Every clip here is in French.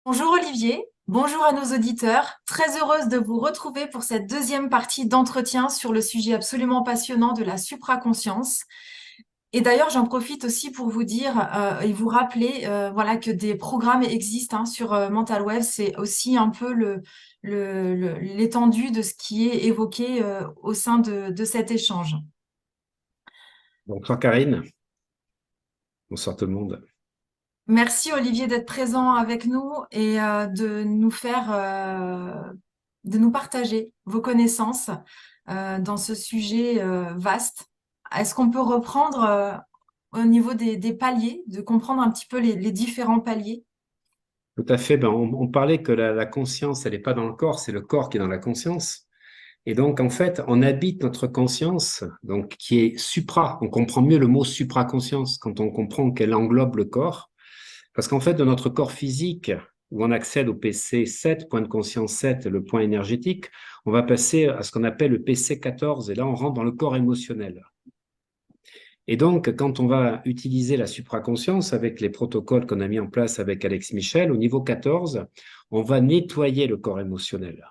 Bonjour Olivier, bonjour à nos auditeurs. Très heureuse de vous retrouver pour cette deuxième partie d'entretien sur le sujet absolument passionnant de la supraconscience. Et d'ailleurs, j'en profite aussi pour vous dire et vous rappeler voilà, que des programmes existent sur Mental Web. C'est aussi un peu l'étendue de ce qui est évoqué au sein de cet échange. Bonsoir Karine, bonsoir tout le monde. Merci Olivier d'être présent avec nous et de nous faire, de nous partager vos connaissances dans ce sujet vaste. Est-ce qu'on peut reprendre au niveau des paliers, de comprendre un petit peu les différents paliers? Tout à fait, on parlait que la conscience, elle n'est pas dans le corps, c'est le corps qui est dans la conscience. Et donc, en fait, on habite notre conscience, donc qui est supra. On comprend mieux le mot supraconscience quand on comprend qu'elle englobe le corps. Parce qu'en fait, de notre corps physique, où on accède au PC 7, point de conscience 7, le point énergétique, on va passer à ce qu'on appelle le PC 14, et là, on rentre dans le corps émotionnel. Et donc, quand on va utiliser la supraconscience avec les protocoles qu'on a mis en place avec Alex Michel, au niveau 14, on va nettoyer le corps émotionnel.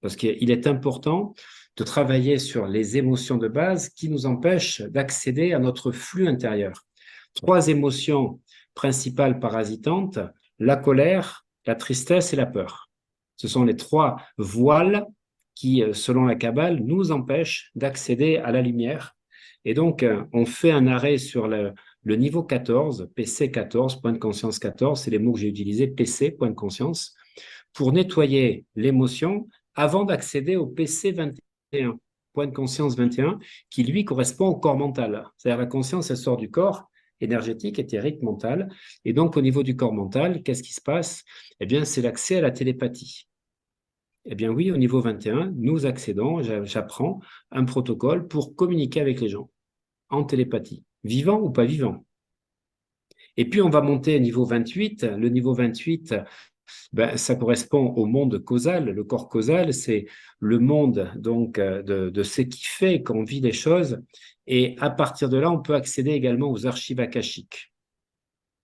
Parce qu'il est important de travailler sur les émotions de base qui nous empêchent d'accéder à notre flux intérieur. Trois émotions principales parasitantes, la colère, la tristesse et la peur. Ce sont les trois voiles qui, selon la Kabbale, nous empêchent d'accéder à la lumière. Et donc, on fait un arrêt sur le niveau 14, PC 14, point de conscience 14, c'est les mots que j'ai utilisés, PC, point de conscience, pour nettoyer l'émotion avant d'accéder au PC 21, point de conscience 21, qui lui correspond au corps mental. C'est-à-dire la conscience, elle sort du corps énergétique, éthérique, mental. Et donc, au niveau du corps mental, qu'est-ce qui se passe? Eh bien, c'est l'accès à la télépathie. Eh bien oui, au niveau 21, nous accédons, j'apprends un protocole pour communiquer avec les gens en télépathie, vivant ou pas vivant. Et puis on va monter au niveau 28. Le niveau 28, ça correspond au monde causal. Le corps causal, c'est le monde donc de ce qui fait qu'on vit des choses. Et à partir de là, on peut accéder également aux archives akashiques.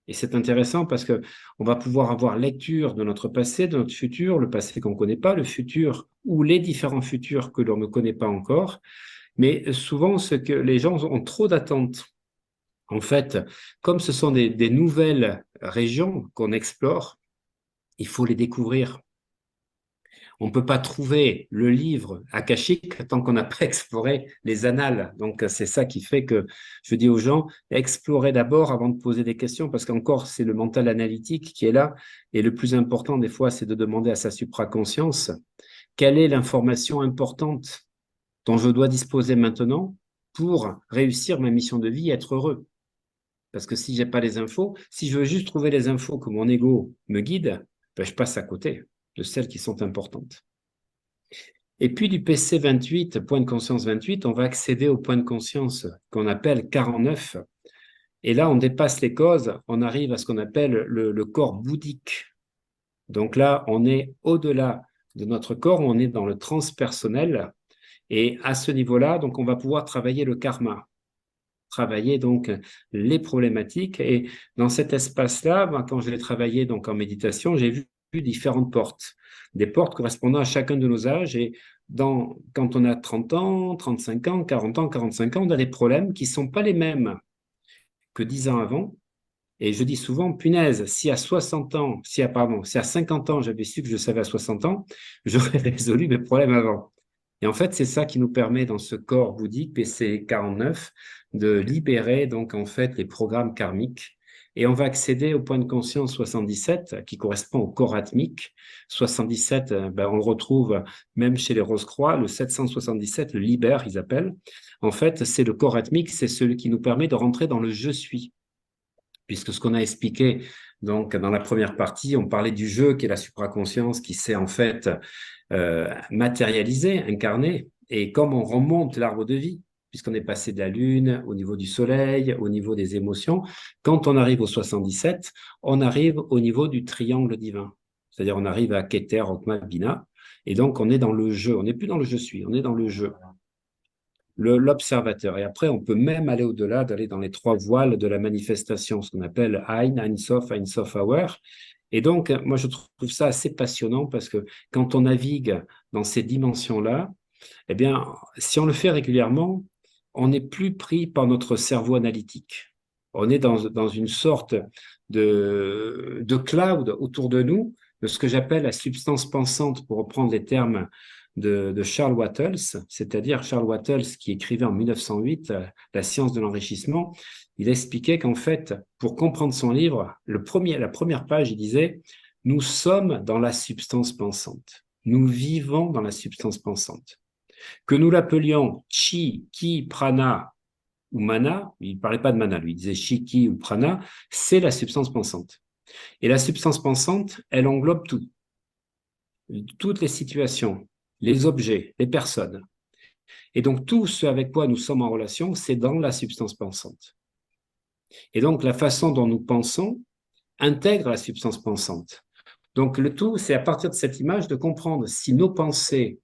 Et c'est intéressant parce que on va pouvoir avoir lecture de notre passé, de notre futur, le passé qu'on ne connaît pas, le futur ou les différents futurs que l'on ne connaît pas encore. Mais souvent, ce que les gens ont trop d'attentes. En fait, comme ce sont des nouvelles régions qu'on explore, il faut les découvrir. On ne peut pas trouver le livre akashique tant qu'on n'a pas exploré les annales. Donc, c'est ça qui fait que je dis aux gens, explorez d'abord avant de poser des questions, parce qu'encore, c'est le mental analytique qui est là. Et le plus important, des fois, c'est de demander à sa supraconscience, quelle est l'information importante dont je dois disposer maintenant pour réussir ma mission de vie et être heureux. Parce que si je n'ai pas les infos, si je veux juste trouver les infos que mon ego me guide, ben, je passe à côté de celles qui sont importantes. Et puis du PC 28, point de conscience 28, on va accéder au point de conscience qu'on appelle 49. Et là, on dépasse les causes, on arrive à ce qu'on appelle le corps bouddhique. Donc là, on est au-delà de notre corps, on est dans le transpersonnel. Et à ce niveau-là, donc, on va pouvoir travailler le karma, travailler donc les problématiques. Et dans cet espace-là, quand je l'ai travaillé donc en méditation, j'ai vu différentes portes, des portes correspondant à chacun de nos âges. Et quand on a 30 ans, 35 ans, 40 ans, 45 ans, on a des problèmes qui ne sont pas les mêmes que 10 ans avant. Et je dis souvent, punaise, si à 60 ans, si à 50 ans, j'avais su que je savais à 60 ans, j'aurais résolu mes problèmes avant. Et en fait, c'est ça qui nous permet, dans ce corps bouddhique, PC 49, de libérer donc en fait les programmes karmiques. Et on va accéder au point de conscience 77, qui correspond au corps atmique. 77, on le retrouve même chez les Rose-Croix, le 777, le libère, ils appellent. En fait, c'est le corps atmique, c'est celui qui nous permet de rentrer dans le je suis. Puisque ce qu'on a expliqué donc dans la première partie, on parlait du jeu qui est la supraconscience qui s'est en fait matérialisé, incarné. Et comme on remonte l'arbre de vie, puisqu'on est passé de la Lune au niveau du Soleil, au niveau des émotions, quand on arrive au 77, on arrive au niveau du triangle divin. C'est-à-dire on arrive à Keter, Okma, Bina. Et donc on est dans le jeu. On n'est plus dans le je suis, on est dans le jeu, l'observateur. Et après, on peut même aller au-delà, d'aller dans les trois voiles de la manifestation, ce qu'on appelle Ein, Ein Sof, Aware. Et donc, moi, je trouve ça assez passionnant parce que quand on navigue dans ces dimensions-là, eh bien, si on le fait régulièrement, on n'est plus pris par notre cerveau analytique. On est dans une sorte de cloud autour de nous, de ce que j'appelle la substance pensante, pour reprendre les termes de Charles Wattels, c'est-à-dire Charles Wattels qui écrivait en 1908 La science de l'enrichissement. Il expliquait qu'en fait, pour comprendre son livre, la première page, il disait, nous sommes dans la substance pensante. Nous vivons dans la substance pensante. Que nous l'appelions chi, ki, prana ou mana, il ne parlait pas de mana, lui, il disait chi, ki ou prana, c'est la substance pensante. Et la substance pensante, elle englobe tout, toutes les situations, les objets, les personnes. Et donc tout ce avec quoi nous sommes en relation, c'est dans la substance pensante. Et donc la façon dont nous pensons intègre la substance pensante. Donc le tout, c'est à partir de cette image de comprendre si nos pensées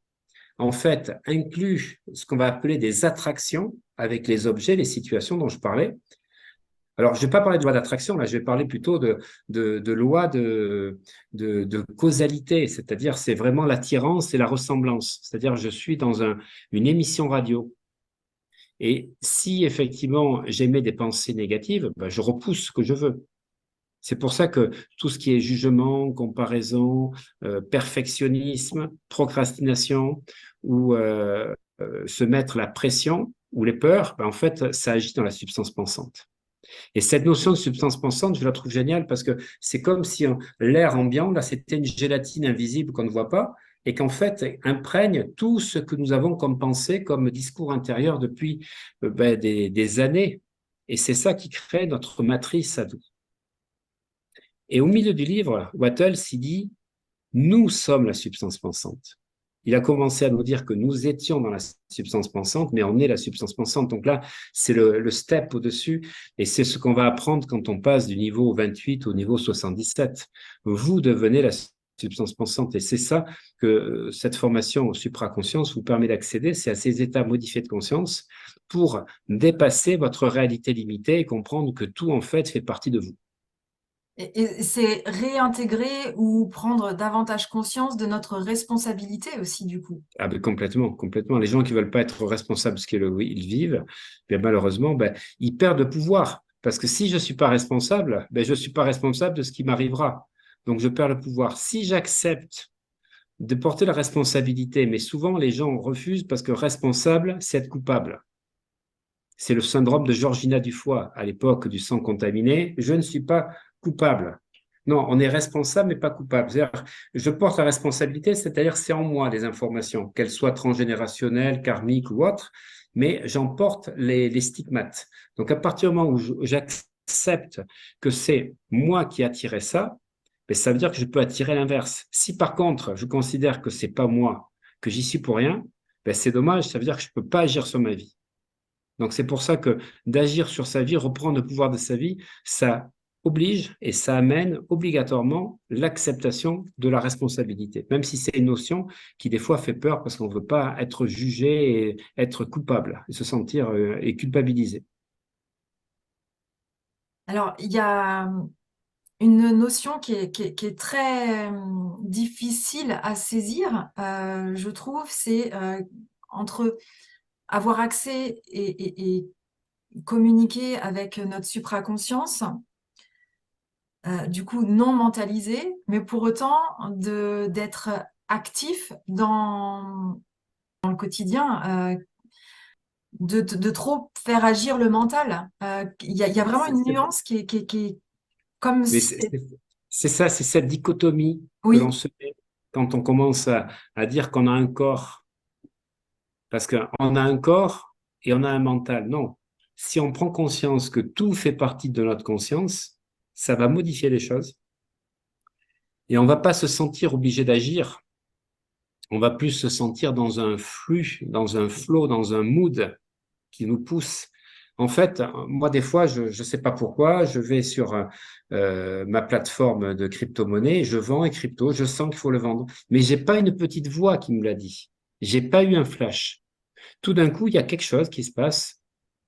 en fait, inclut ce qu'on va appeler des attractions avec les objets, les situations dont je parlais. Alors, je ne vais pas parler de loi d'attraction, là, je vais parler plutôt de loi de causalité, c'est-à-dire c'est vraiment l'attirance et la ressemblance. C'est-à-dire, je suis dans une émission radio. Et si effectivement j'émets des pensées négatives, ben, je repousse ce que je veux. C'est pour ça que tout ce qui est jugement, comparaison, perfectionnisme, procrastination ou se mettre la pression ou les peurs, ben en fait, ça agit dans la substance pensante. Et cette notion de substance pensante, je la trouve géniale parce que c'est comme si l'air ambiant, là, c'était une gélatine invisible qu'on ne voit pas et qu'en fait imprègne tout ce que nous avons comme pensée, comme discours intérieur depuis ben, des années. Et c'est ça qui crée notre matrice à nous. Et au milieu du livre, Wattels, il dit, nous sommes la substance pensante. Il a commencé à nous dire que nous étions dans la substance pensante, mais on est la substance pensante. Donc là, c'est le step au-dessus, et c'est ce qu'on va apprendre quand on passe du niveau 28 au niveau 77. Vous devenez la substance pensante, et c'est ça que cette formation supraconscience vous permet d'accéder, c'est à ces états modifiés de conscience pour dépasser votre réalité limitée et comprendre que tout, en fait, fait partie de vous. Et c'est réintégrer ou prendre davantage conscience de notre responsabilité aussi, du coup. Ah ben complètement, complètement. Les gens qui veulent pas être responsables de ce qu'ils vivent, bien malheureusement, ben, ils perdent le pouvoir. Parce que si je suis pas responsable, ben, je suis pas responsable de ce qui m'arrivera. Donc je perds le pouvoir. Si j'accepte de porter la responsabilité, mais souvent les gens refusent parce que responsable, c'est être coupable. C'est le syndrome de Georgina Dufoy à l'époque du sang contaminé. Je ne suis pas coupable. Non, on est responsable, mais pas coupable. C'est-à-dire, je porte la responsabilité, c'est-à-dire c'est en moi les informations, qu'elles soient transgénérationnelles, karmiques ou autres, mais j'en porte les stigmates. Donc à partir du moment où j'accepte que c'est moi qui ai attiré ça, ben, ça veut dire que je peux attirer l'inverse. Si par contre je considère que c'est pas moi, que j'y suis pour rien, ben, c'est dommage, ça veut dire que je peux pas agir sur ma vie. Donc c'est pour ça que d'agir sur sa vie, reprendre le pouvoir de sa vie, ça oblige et ça amène obligatoirement l'acceptation de la responsabilité, même si c'est une notion qui des fois fait peur parce qu'on ne veut pas être jugé et être coupable et se sentir et culpabilisé. Alors, il y a une notion qui est très difficile à saisir, je trouve, c'est entre avoir accès et communiquer avec notre supraconscience, du coup non mentalisé, mais pour autant d'être actif dans le quotidien, de trop faire agir le mental. Il y a vraiment une nuance qui est comme... Mais c'est ça, c'est cette dichotomie que l'on Oui, se met quand on commence à dire qu'on a un corps, parce qu'on a un corps et on a un mental. Non, si on prend conscience que tout fait partie de notre conscience, ça va modifier les choses. Et on va pas se sentir obligé d'agir. On va plus se sentir dans un flux, dans un flow, dans un mood qui nous pousse. En fait, moi, des fois, je ne sais pas pourquoi, je vais sur ma plateforme de crypto-monnaie, je vends et crypto, je sens qu'il faut le vendre. Mais j'ai pas une petite voix qui me l'a dit. J'ai pas eu un flash. Tout d'un coup, il y a quelque chose qui se passe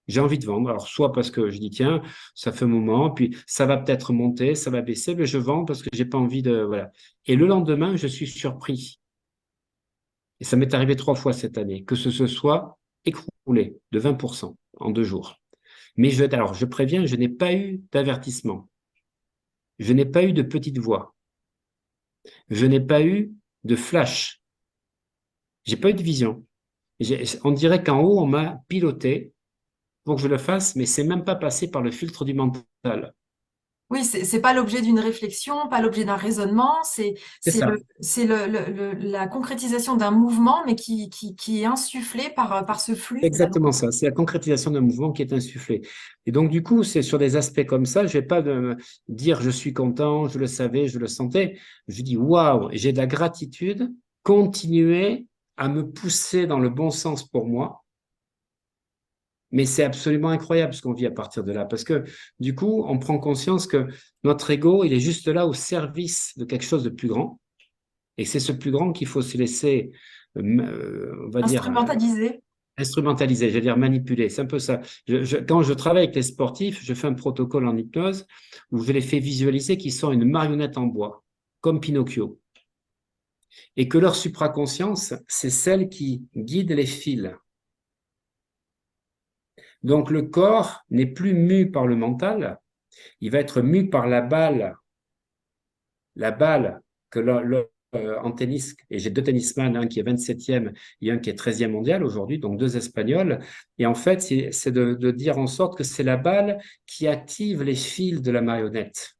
J'ai envie de vendre. Alors, soit parce que je dis, tiens, ça fait un moment, puis ça va peut-être monter, ça va baisser, mais je vends parce que j'ai pas envie de, voilà. Et le lendemain, je suis surpris. Et ça m'est arrivé 3 fois cette année, que ce soit écroulé de 20% en 2 jours. Mais alors, je préviens, je n'ai pas eu d'avertissement. Je n'ai pas eu de petite voix. Je n'ai pas eu de flash. J'ai pas eu de vision. On dirait qu'en haut, on m'a piloté pour que je le fasse, mais c'est même pas passé par le filtre du mental. Oui, c'est pas l'objet d'une réflexion, pas l'objet d'un raisonnement, C'est ça. c'est la concrétisation d'un mouvement, mais qui est insufflé par ce flux. Exactement ça. C'est la concrétisation d'un mouvement qui est insufflé. Et donc, du coup, c'est sur des aspects comme ça, je vais pas me dire je suis content, je le savais, je le sentais. Je dis waouh, j'ai de la gratitude, continuer à me pousser dans le bon sens pour moi. Mais c'est absolument incroyable ce qu'on vit à partir de là, parce que du coup, on prend conscience que notre ego, il est juste là au service de quelque chose de plus grand, et c'est ce plus grand qu'il faut se laisser, on va dire, Instrumentalisé. instrumentaliser, je veux dire manipuler. C'est un peu ça. Quand je travaille avec les sportifs, je fais un protocole en hypnose où je les fais visualiser qu'ils sont une marionnette en bois, comme Pinocchio, et que leur supraconscience, c'est celle qui guide les fils. Donc le corps n'est plus mu par le mental, il va être mu par la balle que en tennis, et j'ai 2 tennisman, un qui est 27e et un qui est 13e mondial aujourd'hui, donc 2 Espagnols. Et en fait, c'est de dire en sorte que c'est la balle qui active les fils de la marionnette.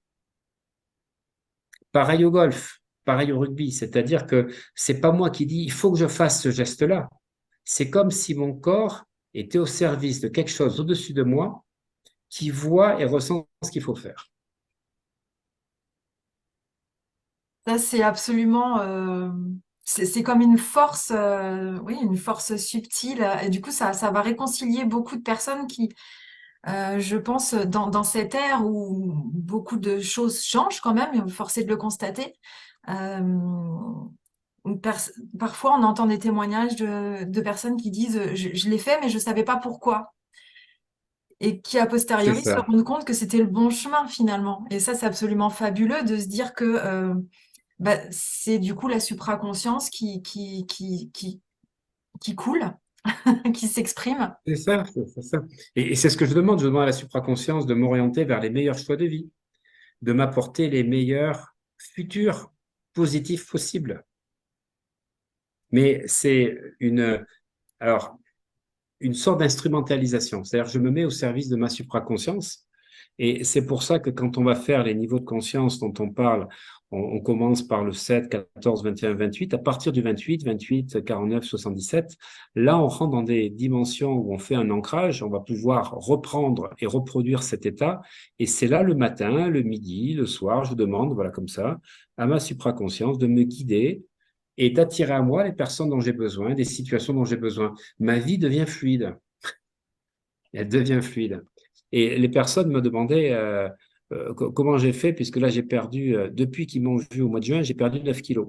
Pareil au golf, pareil au rugby, c'est-à-dire que c'est pas moi qui dis il faut que je fasse ce geste-là. C'est comme si mon corps était au service de quelque chose au-dessus de moi qui voit et ressent ce qu'il faut faire. Ça, c'est absolument, c'est comme une force, oui, une force subtile. Et du coup, ça va réconcilier beaucoup de personnes qui, je pense, dans cette ère où beaucoup de choses changent quand même, forcé de le constater. euh, où Parfois, on entend des témoignages de personnes qui disent, je l'ai fait, mais je savais pas pourquoi. Et qui, a C'est posteriori, se ça. rendent compte que c'était le bon chemin finalement. Et ça, c'est absolument fabuleux de se dire que bah, c'est du coup la supraconscience qui coule, qui s'exprime. C'est ça, c'est ça. Et c'est ce que je demande. Je demande à la supraconscience de m'orienter vers les meilleurs choix de vie, de m'apporter les meilleurs futurs positifs possibles. Mais c'est alors, une sorte d'instrumentalisation. C'est-à-dire, je me mets au service de ma supraconscience. Et c'est pour ça que quand on va faire les niveaux de conscience dont on parle, on commence par le 7, 14, 21, 28. À partir du 28, 28, 49, 77, là, on rentre dans des dimensions où on fait un ancrage. On va pouvoir reprendre et reproduire cet état. Et c'est là, le matin, le midi, le soir, je demande, voilà, comme ça, à ma supraconscience de me guider et d'attirer à moi les personnes dont j'ai besoin, des situations dont j'ai besoin. Ma vie devient fluide. Elle devient fluide. Et les personnes me demandaient comment j'ai fait, puisque là, j'ai perdu, depuis qu'ils m'ont vu au mois de juin, j'ai perdu 9 kilos.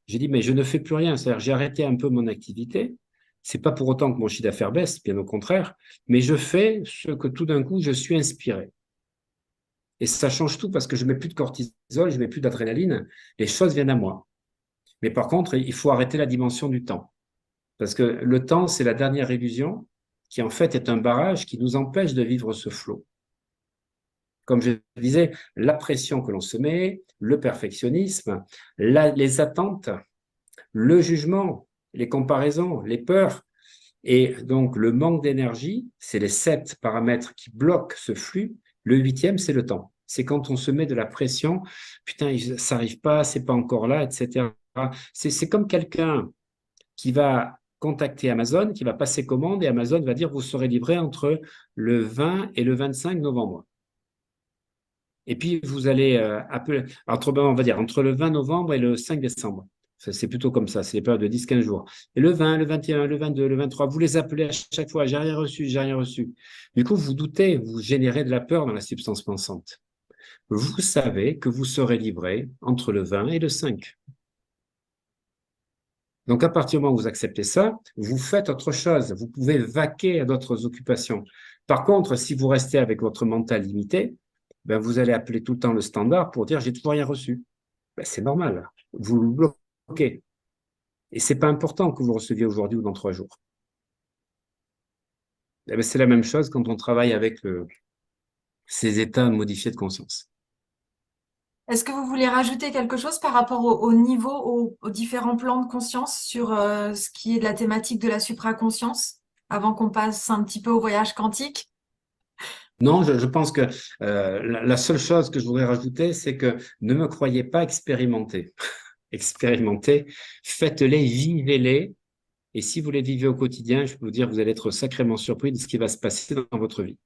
J'ai dit, mais je ne fais plus rien. C'est-à-dire, j'ai arrêté un peu mon activité. C'est pas pour autant que mon chiffre d'affaires baisse, bien au contraire, mais je fais ce que tout d'un coup, je suis inspiré. Et ça change tout parce que je mets plus de cortisol, je mets plus d'adrénaline. Les choses viennent à moi. Mais par contre, il faut arrêter la dimension du temps. Parce que le temps, c'est la dernière illusion qui en fait est un barrage qui nous empêche de vivre ce flot. Comme je disais, la pression que l'on se met, le perfectionnisme, les attentes, le jugement, les comparaisons, les peurs, et donc le manque d'énergie, c'est les 7 paramètres qui bloquent ce flux. Le 8e, c'est le temps. C'est quand on se met de la pression, putain, ça n'arrive pas, c'est pas encore là, etc. C'est comme quelqu'un qui va contacter Amazon, qui va passer commande et Amazon va dire vous serez livré entre le 20 et le 25 novembre. Et puis vous allez appeler, on va dire entre le 20 novembre et le 5 décembre. C'est plutôt comme ça, c'est les périodes de 10-15 jours. Et le 20, le 21, le 22, le 23, vous les appelez à chaque fois, j'ai rien reçu, j'ai rien reçu. Du coup, vous doutez, vous générez de la peur dans la substance pensante. Vous savez que vous serez livré entre le 20 et le 5. Donc, à partir du moment où vous acceptez ça, vous faites autre chose. Vous pouvez vaquer à d'autres occupations. Par contre, si vous restez avec votre mental limité, ben vous allez appeler tout le temps le standard pour dire j'ai toujours rien reçu. Ben, c'est normal. Vous le bloquez. Et c'est pas important que vous receviez aujourd'hui ou dans 3 jours. Eh ben, c'est la même chose quand on travaille avec ces états modifiés de conscience. Est-ce que vous voulez rajouter quelque chose par rapport au niveau, aux différents plans de conscience sur ce qui est de la thématique de la supraconscience, avant qu'on passe un petit peu au voyage quantique? Non, je pense que la seule chose que je voudrais rajouter, c'est que ne me croyez pas expérimenté. Expérimentez, faites-les, vivez-les. Et si vous les vivez au quotidien, je peux vous dire, vous allez être sacrément surpris de ce qui va se passer dans votre vie.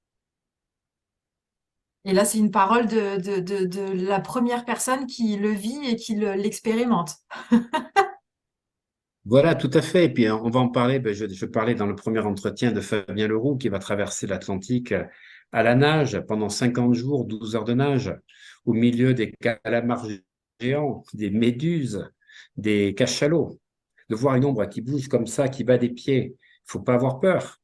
Et là, c'est une parole de la première personne qui le vit et qui l'expérimente. Voilà, tout à fait. Et puis, on va en parler. Ben, je parlais dans le premier entretien de Fabien Leroux qui va traverser l'Atlantique à la nage pendant 50 jours, 12 heures de nage, au milieu des calamars géants, des méduses, des cachalots. De voir une ombre qui bouge comme ça, qui bat des pieds, il faut pas avoir peur.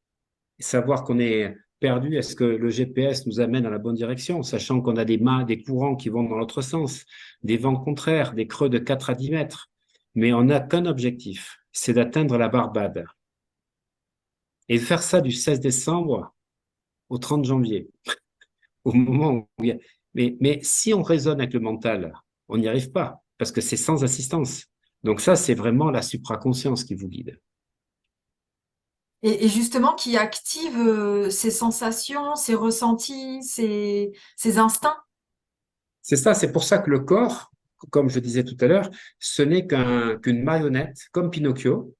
Et savoir qu'on est perdu, est-ce que le GPS nous amène dans la bonne direction, sachant qu'on a des courants qui vont dans l'autre sens, des vents contraires, des creux de 4 à 10 mètres. Mais on n'a qu'un objectif, c'est d'atteindre la Barbade. Et de faire ça du 16 décembre au 30 janvier, au moment où il y a... Mais si on raisonne avec le mental, on n'y arrive pas, parce que c'est sans assistance. Donc ça, c'est vraiment la supraconscience qui vous guide. Et justement, qui active ses sensations, ses ressentis, ses instincts. C'est ça, c'est pour ça que le corps, comme je disais tout à l'heure, ce n'est qu'une marionnette, comme Pinocchio,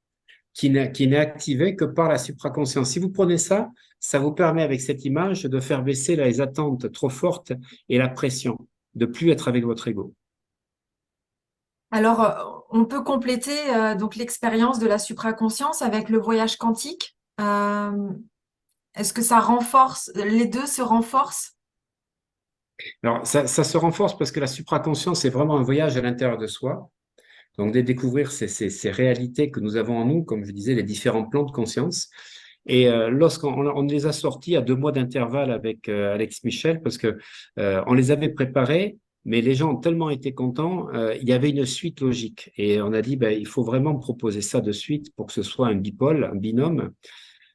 qui n'est activé que par la supraconscience. Si vous prenez ça, ça vous permet avec cette image de faire baisser les attentes trop fortes et la pression, de plus être avec votre ego. Alors, on peut compléter donc l'expérience de la supraconscience avec le voyage quantique. Est-ce que ça renforce, les deux se renforcent? Alors, ça se renforce parce que la supraconscience, c'est vraiment un voyage à l'intérieur de soi. Donc, de découvrir ces réalités que nous avons en nous, comme je disais, les différents plans de conscience. Et lorsqu'on on les a sortis à 2 mois d'intervalle avec Alex Michel, parce que on les avait préparés, mais les gens ont tellement été contents, il y avait une suite logique. Et on a dit, ben, il faut vraiment proposer ça de suite pour que ce soit un bipôle, un binôme.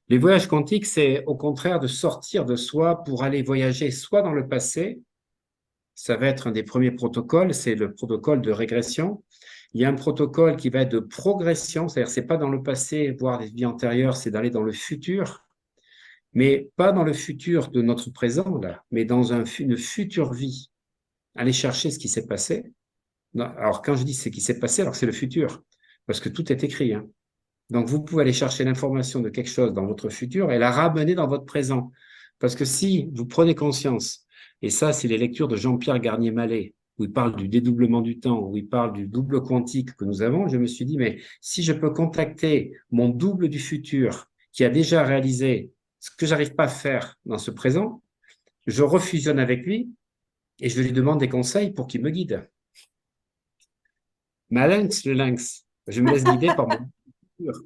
Les voyages quantiques, c'est au contraire de sortir de soi pour aller voyager soit dans le passé, ça va être un des premiers protocoles, c'est le protocole de régression. Il y a un protocole qui va être de progression, c'est-à-dire c'est pas dans le passé, voir des vies antérieures, c'est d'aller dans le futur, mais pas dans le futur de notre présent, là, mais dans une future vie. Aller chercher ce qui s'est passé. Non, alors, quand je dis ce qui s'est passé, alors c'est le futur, parce que tout est écrit, hein. Donc, vous pouvez aller chercher l'information de quelque chose dans votre futur et la ramener dans votre présent. Parce que si vous prenez conscience, et ça, c'est les lectures de Jean-Pierre Garnier-Mallet, où il parle du dédoublement du temps, où il parle du double quantique que nous avons, je me suis dit, mais si je peux contacter mon double du futur qui a déjà réalisé ce que j'arrive pas à faire dans ce présent, je refusionne avec lui et je lui demande des conseils pour qu'il me guide. Malinx, le lynx. Je me laisse guider par mon futur.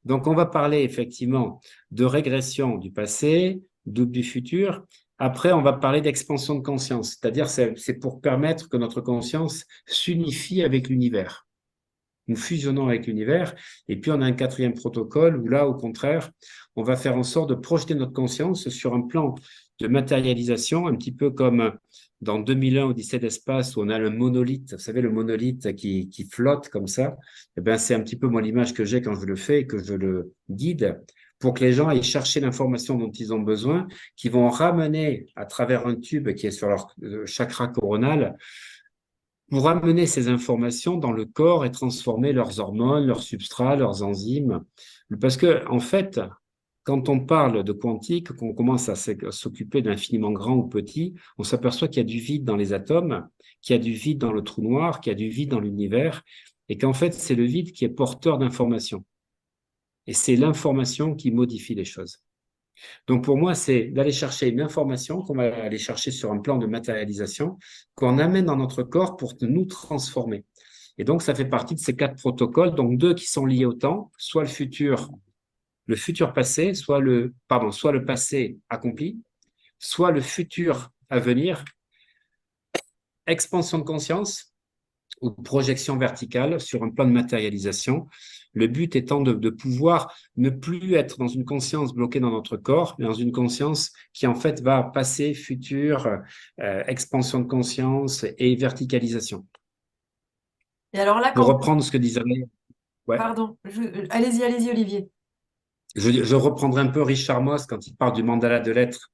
Donc, on va parler effectivement de régression du passé, double du futur. Après, on va parler d'expansion de conscience, c'est-à-dire c'est pour permettre que notre conscience s'unifie avec l'univers. Nous fusionnons avec l'univers. Et puis, on a un quatrième protocole où là, au contraire, on va faire en sorte de projeter notre conscience sur un plan de matérialisation, un petit peu comme dans 2001, Odyssée d'espace, où on a le monolithe, vous savez, le monolithe qui flotte comme ça. Eh ben, c'est un petit peu moi l'image que j'ai quand je le fais et que je le guide pour que les gens aillent chercher l'information dont ils ont besoin, qui vont ramener à travers un tube qui est sur leur chakra coronal, pour amener ces informations dans le corps et transformer leurs hormones, leurs substrats, leurs enzymes. Parce que, en fait, quand on parle de quantique, qu'on commence à s'occuper d'infiniment grand ou petit, on s'aperçoit qu'il y a du vide dans les atomes, qu'il y a du vide dans le trou noir, qu'il y a du vide dans l'univers, et qu'en fait, c'est le vide qui est porteur d'informations. Et c'est l'information qui modifie les choses. Donc pour moi, c'est d'aller chercher une information qu'on va aller chercher sur un plan de matérialisation, qu'on amène dans notre corps pour nous transformer. Et donc ça fait partie de ces 4 protocoles, donc 2 qui sont liés au temps, soit le futur, le futur passé, soit le passé accompli, soit le futur à venir, expansion de conscience ou projection verticale sur un plan de matérialisation. Le but étant de pouvoir ne plus être dans une conscience bloquée dans notre corps, mais dans une conscience qui en fait va passé, futur, expansion de conscience et verticalisation. Et alors là, Pour reprendre ce que disait, ouais, pardon, allez-y, Olivier. je reprendrai un peu Richard Moss quand il parle du mandala de l'être,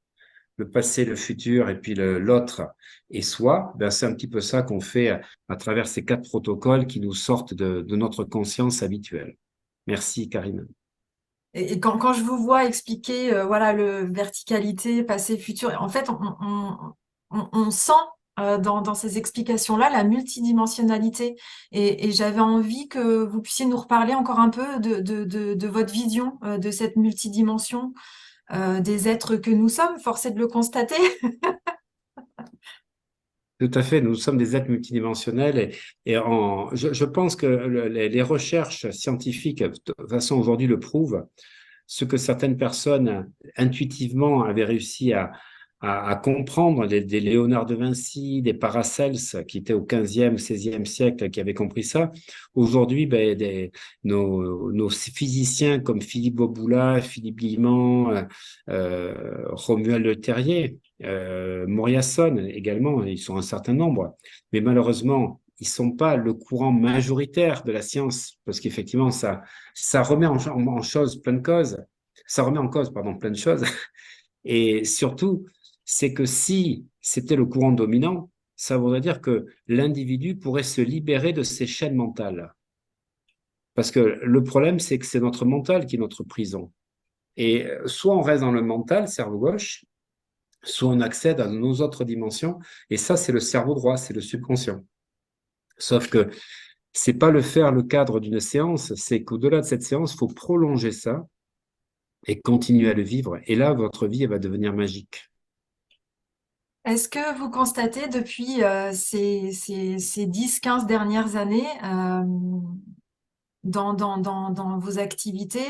le passé, le futur et puis l'autre et soi. Ben, c'est un petit peu ça qu'on fait à travers ces 4 protocoles qui nous sortent de notre conscience habituelle. Merci, Karine. Et quand je vous vois expliquer voilà, le verticalité, passé, futur, en fait, on sent dans ces explications-là la multidimensionnalité. Et j'avais envie que vous puissiez nous reparler encore un peu de votre vision de cette multidimension des êtres que nous sommes, forcés de le constater. Tout à fait, nous sommes des êtres multidimensionnels je pense que les recherches scientifiques, de toute façon aujourd'hui le prouvent, ce que certaines personnes intuitivement avaient réussi à comprendre, des Léonard de Vinci, des Paracels qui étaient au 15e, 16e siècle, qui avaient compris ça. Aujourd'hui, ben, nos physiciens comme Philippe Boboula, Philippe Guillemant, Romuald Le Terrier, Moriasson également, ils sont un certain nombre. Mais malheureusement, ils ne sont pas le courant majoritaire de la science, parce qu'effectivement, ça remet en cause plein de causes. Ça remet en cause, pardon, plein de choses. Et surtout, c'est que si c'était le courant dominant, ça voudrait dire que l'individu pourrait se libérer de ses chaînes mentales. Parce que le problème, c'est que c'est notre mental qui est notre prison. Et soit on reste dans le mental, cerveau gauche, soit on accède à nos autres dimensions. Et ça, c'est le cerveau droit, c'est le subconscient. Sauf que c'est pas le cadre d'une séance, c'est qu'au-delà de cette séance, il faut prolonger ça et continuer à le vivre. Et là, votre vie elle va devenir magique. Est-ce que vous constatez depuis ces 10-15 dernières années, dans vos activités,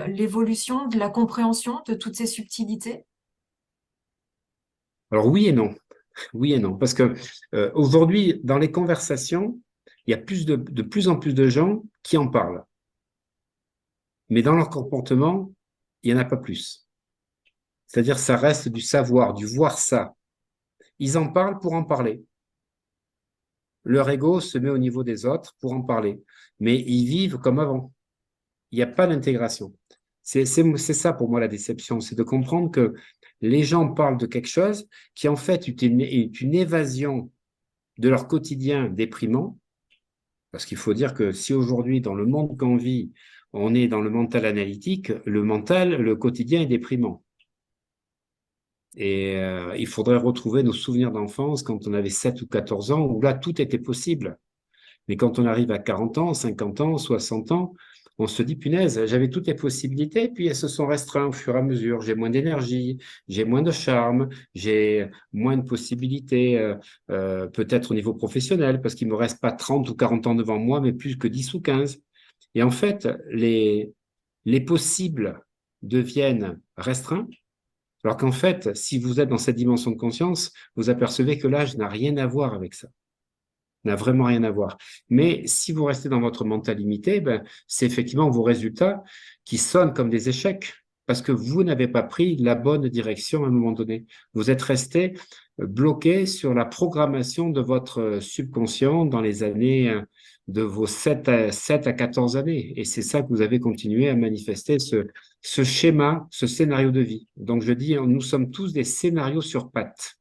l'évolution de la compréhension de toutes ces subtilités? Alors oui et non, oui et non, parce que aujourd'hui, dans les conversations, il y a de plus en plus de gens qui en parlent, mais dans leur comportement, il n'y en a pas plus. C'est-à-dire, ça reste du savoir, du voir ça. Ils en parlent pour en parler. Leur ego se met au niveau des autres pour en parler, mais ils vivent comme avant. Il n'y a pas d'intégration. C'est ça pour moi la déception, c'est de comprendre que les gens parlent de quelque chose qui en fait est une évasion de leur quotidien déprimant, parce qu'il faut dire que si aujourd'hui, dans le monde qu'on vit, on est dans le mental analytique, le quotidien est déprimant. Et il faudrait retrouver nos souvenirs d'enfance quand on avait 7 ou 14 ans, où là, tout était possible. Mais quand on arrive à 40 ans, 50 ans, 60 ans, on se dit, punaise, j'avais toutes les possibilités, puis elles se sont restreintes au fur et à mesure. J'ai moins d'énergie, j'ai moins de charme, j'ai moins de possibilités, peut-être au niveau professionnel, parce qu'il ne me reste pas 30 ou 40 ans devant moi, mais plus que 10 ou 15. Et en fait, les possibles deviennent restreints, alors qu'en fait, si vous êtes dans cette dimension de conscience, vous apercevez que l'âge n'a rien à voir avec ça, n'a vraiment rien à voir. Mais si vous restez dans votre mental limité, ben, c'est effectivement vos résultats qui sonnent comme des échecs parce que vous n'avez pas pris la bonne direction à un moment donné. Vous êtes resté bloqué sur la programmation de votre subconscient dans les années de vos 7 à 14 années. Et c'est ça que vous avez continué à manifester, ce schéma, ce scénario de vie. Donc je dis, nous sommes tous des scénarios sur pattes.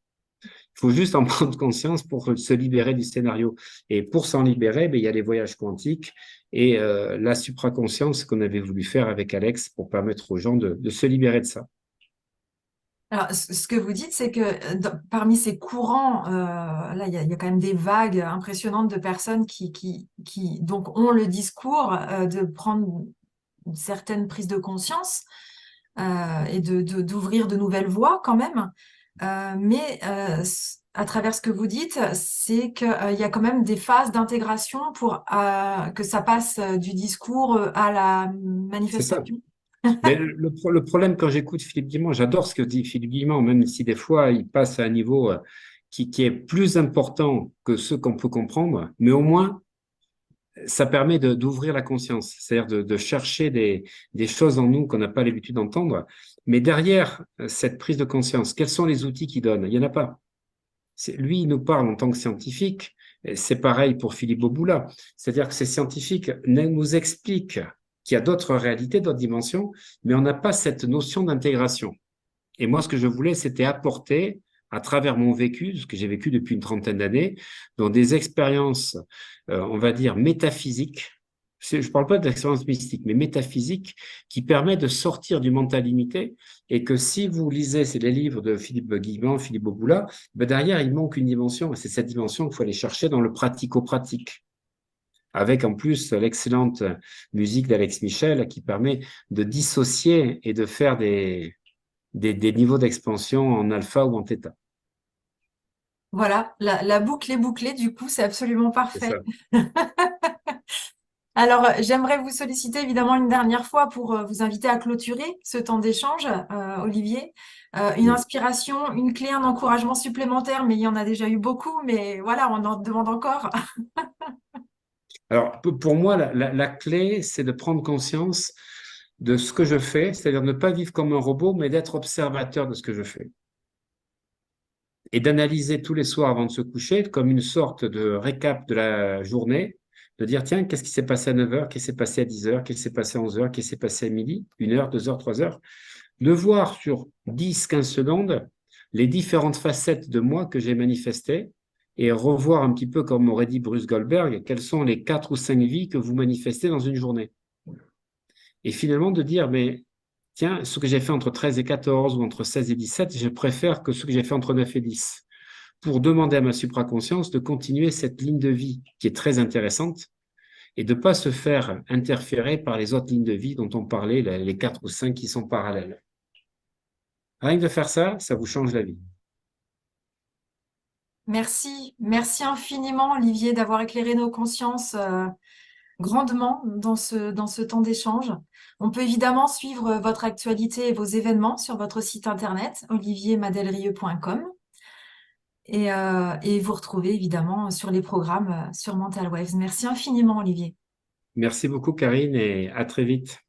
Il faut juste en prendre conscience pour se libérer du scénario. Et pour s'en libérer, ben, il y a les voyages quantiques et la supraconscience qu'on avait voulu faire avec Alex pour permettre aux gens de se libérer de ça. Alors, ce que vous dites, c'est que parmi ces courants, là, il y a quand même des vagues impressionnantes de personnes qui donc ont le discours de prendre une certaine prise de conscience et d'ouvrir de nouvelles voies quand même. Mais à travers ce que vous dites, c'est qu'il y a quand même des phases d'intégration pour que ça passe du discours à la C'est ça. manifestation. Mais le problème quand j'écoute Philippe Guimond, j'adore ce que dit Philippe Guimond, même si des fois il passe à un niveau qui est plus important que ce qu'on peut comprendre, mais au moins ça permet d'ouvrir la conscience, c'est-à-dire de chercher des choses en nous qu'on n'a pas l'habitude d'entendre. Mais derrière cette prise de conscience, quels sont les outils qu'il donne? Il n'y en a pas. Lui, il nous parle en tant que scientifique. Et c'est pareil pour Philippe Boboula. C'est-à-dire que ces scientifiques nous expliquent qu'il y a d'autres réalités, d'autres dimensions, mais on n'a pas cette notion d'intégration. Et moi, ce que je voulais, c'était apporter, à travers mon vécu, ce que j'ai vécu depuis une trentaine d'années, dans des expériences, on va dire, métaphysiques. Je ne parle pas d'expérience mystique, mais métaphysique, qui permet de sortir du mental limité, et que si vous lisez les livres de Philippe Guimand, Philippe Boboula, ben derrière, il manque une dimension, et c'est cette dimension qu'il faut aller chercher dans le pratico-pratique, avec en plus l'excellente musique d'Alex Michel, qui permet de dissocier et de faire des niveaux d'expansion en alpha ou en θ. Voilà, la boucle est bouclée, du coup, c'est absolument C'est ça. parfait. Alors, j'aimerais vous solliciter évidemment une dernière fois pour vous inviter à clôturer ce temps d'échange, Olivier. Une Mm. inspiration, une clé, un encouragement supplémentaire, mais il y en a déjà eu beaucoup, mais voilà, on en demande encore. Alors, pour moi, la clé, c'est de prendre conscience de ce que je fais, c'est-à-dire ne pas vivre comme un robot, mais d'être observateur de ce que je fais. Et d'analyser tous les soirs avant de se coucher comme une sorte de récap de la journée, de dire, tiens, qu'est-ce qui s'est passé à 9 heures, qu'est-ce qui s'est passé à 10 heures, qu'est-ce qui s'est passé à 11 heures, qu'est-ce qui s'est passé à midi, 1 heure, 2 heures, 3 heures. De voir sur 10, 15 secondes les différentes facettes de moi que j'ai manifestées et revoir un petit peu, comme aurait dit Bruce Goldberg, quelles sont les 4 ou 5 vies que vous manifestez dans une journée. Et finalement de dire, mais tiens, ce que j'ai fait entre 13 et 14 ou entre 16 et 17, je préfère que ce que j'ai fait entre 9 et 10. Pour demander à ma supraconscience de continuer cette ligne de vie qui est très intéressante et de ne pas se faire interférer par les autres lignes de vie dont on parlait, les 4 ou 5 qui sont parallèles. Rien que de faire ça, ça vous change la vie. Merci, merci infiniment, Olivier, d'avoir éclairé nos consciences grandement dans ce temps d'échange. On peut évidemment suivre votre actualité et vos événements sur votre site internet, oliviermadelrieux.com. Et vous retrouver évidemment sur les programmes sur Mental Waves. Merci infiniment, Olivier. Merci beaucoup, Karine, et à très vite.